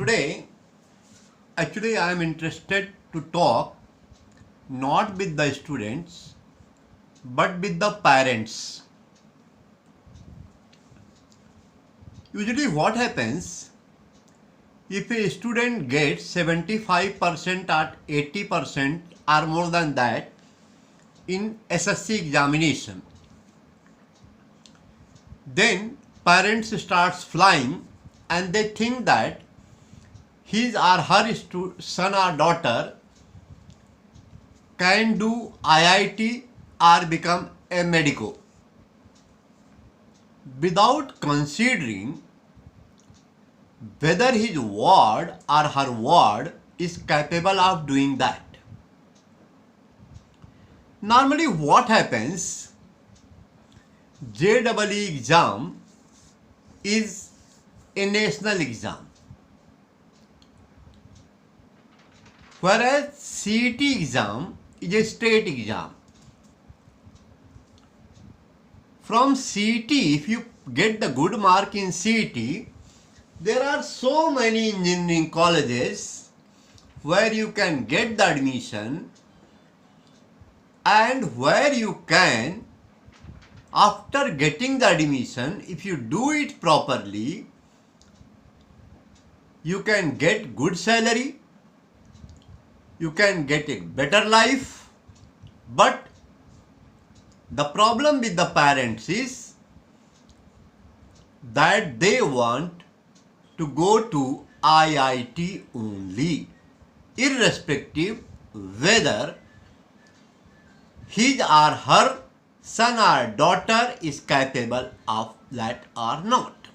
Today, actually, I am interested to talk not with the students but with the parents. Usually, what happens if a student gets 75% or 80% or more than that in SSC examination, then parents starts flying and they think that his or her son or daughter can do IIT or become a medico without considering whether his ward or her ward is capable of doing that. Normally what happens, JEE exam is a national exam, whereas CET exam is a state exam. From CET, if you get the good mark in CET, there are so many engineering colleges where you can get the admission and where you can, after getting the admission, if you do it properly, you can get good salary, you can get a better life. But the problem with the parents is that they want to go to IIT only, irrespective whether his or her son or daughter is capable of that or not.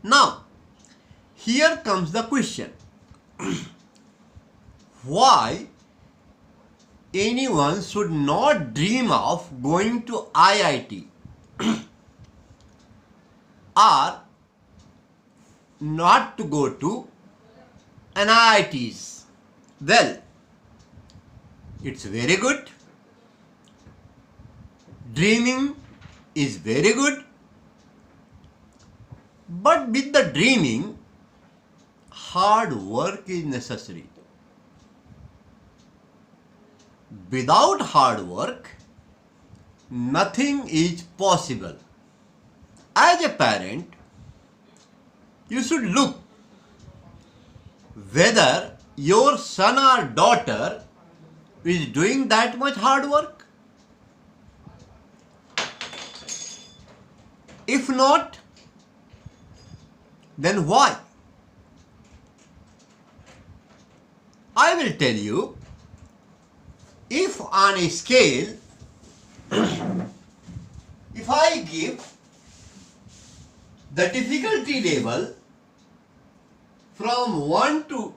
Now, here comes the question. Why anyone should not dream of going to IIT or not to go to NIITs? Well, it's very good. Dreaming is very good. But with the dreaming, hard work is necessary. Without hard work, nothing is possible. As a parent, you should look whether your son or daughter is doing that much hard work. If not, then why? I will tell you, if on a scale, if I give the difficulty level from 1 to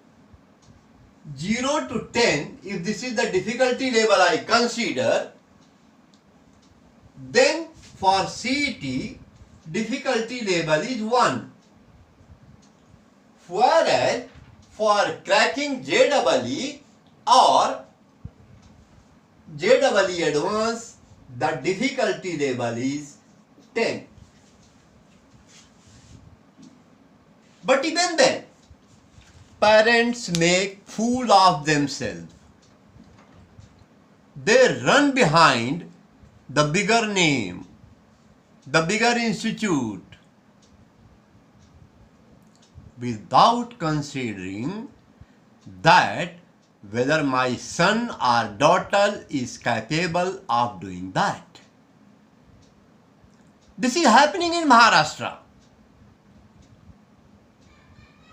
0 to 10, if this is the difficulty level I consider, then for CET, difficulty level is 1. Whereas for cracking JEE or JEE Advanced, the difficulty level is 10. But even then, parents make fool of themselves. They run behind the bigger name, the bigger institute, without considering that whether my son or daughter is capable of doing that. This is happening in Maharashtra.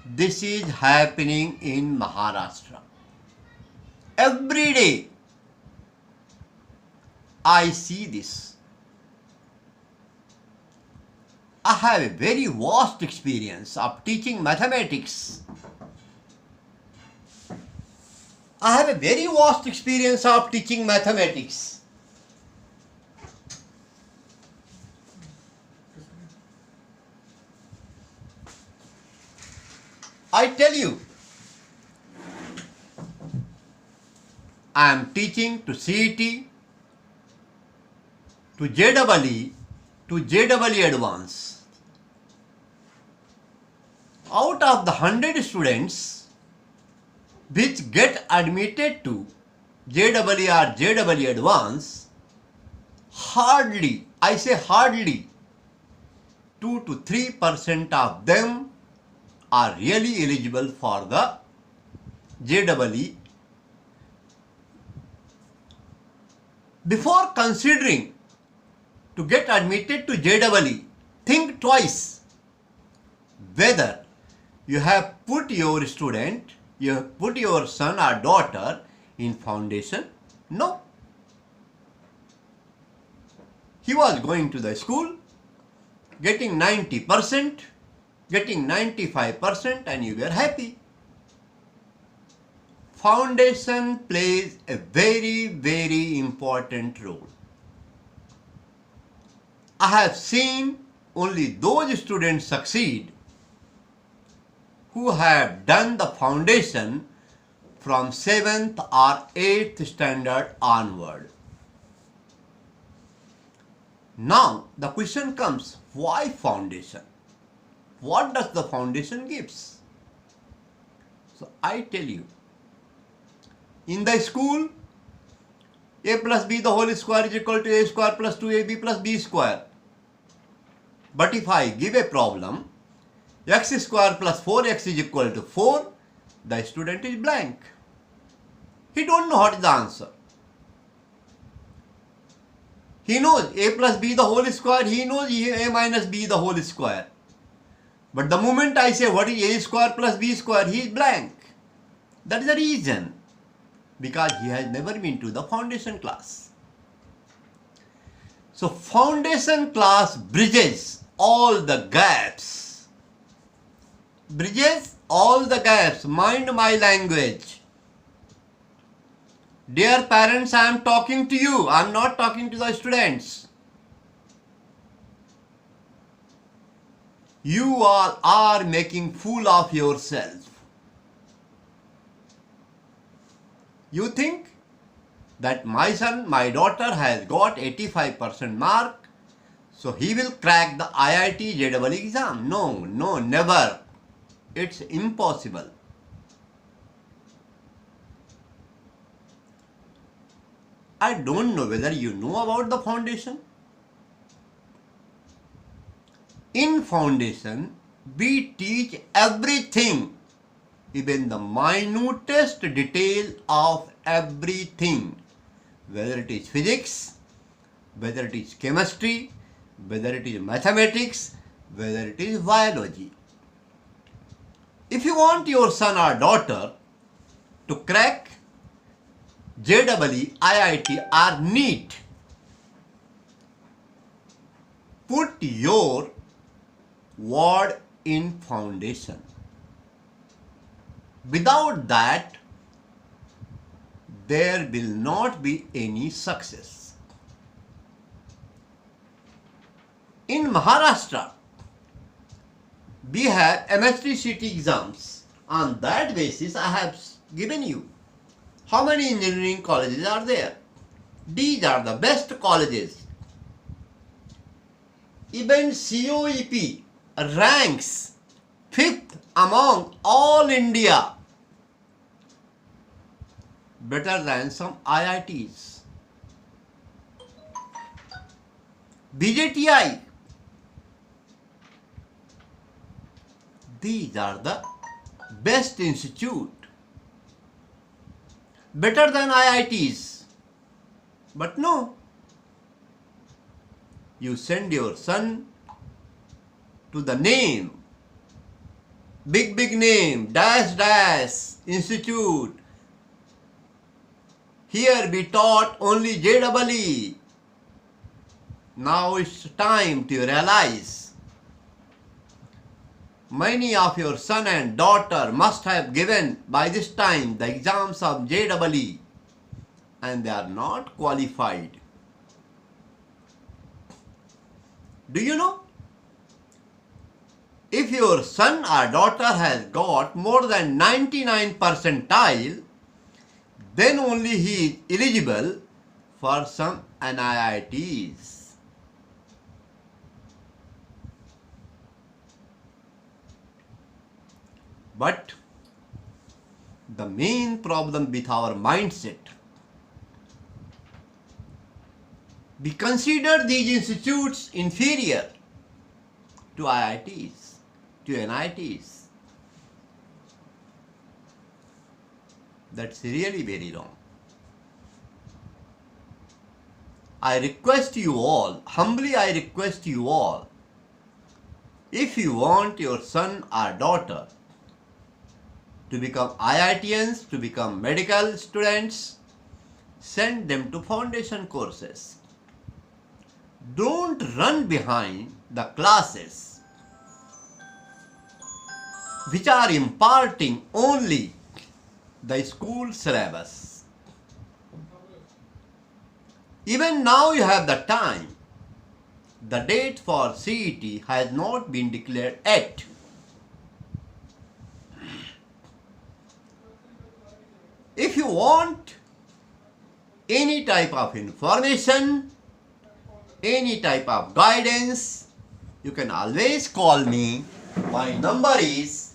This is happening in Maharashtra. Every day I see this. I have a very vast experience of teaching mathematics. I have a very vast experience of teaching mathematics. I tell you, I am teaching to CET, to JEE, to JEE Advanced. Out of the 100 students which get admitted to JEE or JEE Advanced, hardly, I say hardly, 2 to 3% of them are really eligible for the JEE. Before considering to get admitted to JEE, think twice whether you have put your student, you have put your son or daughter in foundation. No. He was going to the school, getting 90%, getting 95%, and you were happy. Foundation plays a very, very important role. I have seen only those students succeed who have done the foundation from 7th or 8th standard onward. Now the question comes, why foundation? What does the foundation gives? So I tell you, in the school, a plus b the whole square is equal to a square plus 2ab plus b square. But if I give a problem, x square plus 4x is equal to 4, the student is blank. He don't know what is the answer. He knows a plus b the whole square, he knows a minus b the whole square. But the moment I say what is a square plus b square, he is blank. That is the reason. Because he has never been to the foundation class. So foundation class bridges all the gaps. Bridges all the gaps. Mind my language. Dear parents, I am talking to you. I am not talking to the students. You all are making fool of yourself. You think that my son, my daughter has got 85% mark, so he will crack the IIT JEE exam. No, never. It's impossible. I don't know whether you know about the foundation. In foundation, we teach everything, even the minutest detail of everything, whether it is physics, whether it is chemistry, whether it is mathematics, whether it is biology. If you want your son or daughter to crack JEE, IIT or NEET, put your word in foundation. Without that, there will not be any success. In Maharashtra, we have MST exams. On that basis, I have given you how many engineering colleges are there. These are the best colleges. Even COEP ranks 5th among all India, better than some IITs. BJTI, these are the best institute, better than IITs. But no, you send your son to the name, big name, dash institute. Here we taught only JEE. Now it's time to realize many of your son and daughter must have given by this time the exams of JEE and they are not qualified. Do you know? If your son or daughter has got more than 99 percentile, then only he is eligible for some NIITs. But the main problem with our mindset, we consider these institutes inferior to IITs, to NITs. That's really very wrong. I request you all, humbly I request you all, if you want your son or daughter to become IITians, to become medical students, send them to foundation courses. Don't run behind the classes which are imparting only the school syllabus. Even now you have the time. The date for CET has not been declared yet. If you want any type of information, any type of guidance, you can always call me. My number is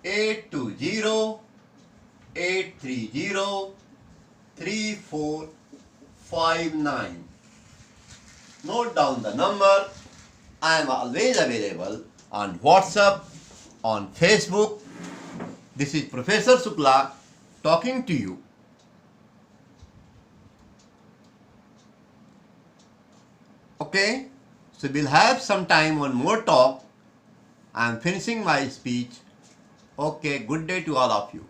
820-830-3459. Note down the number. I am always available on WhatsApp, on Facebook. This is Professor Shukla talking to you. Okay, so we'll have some time on more talk. I am finishing my speech. Okay, good day to all of you.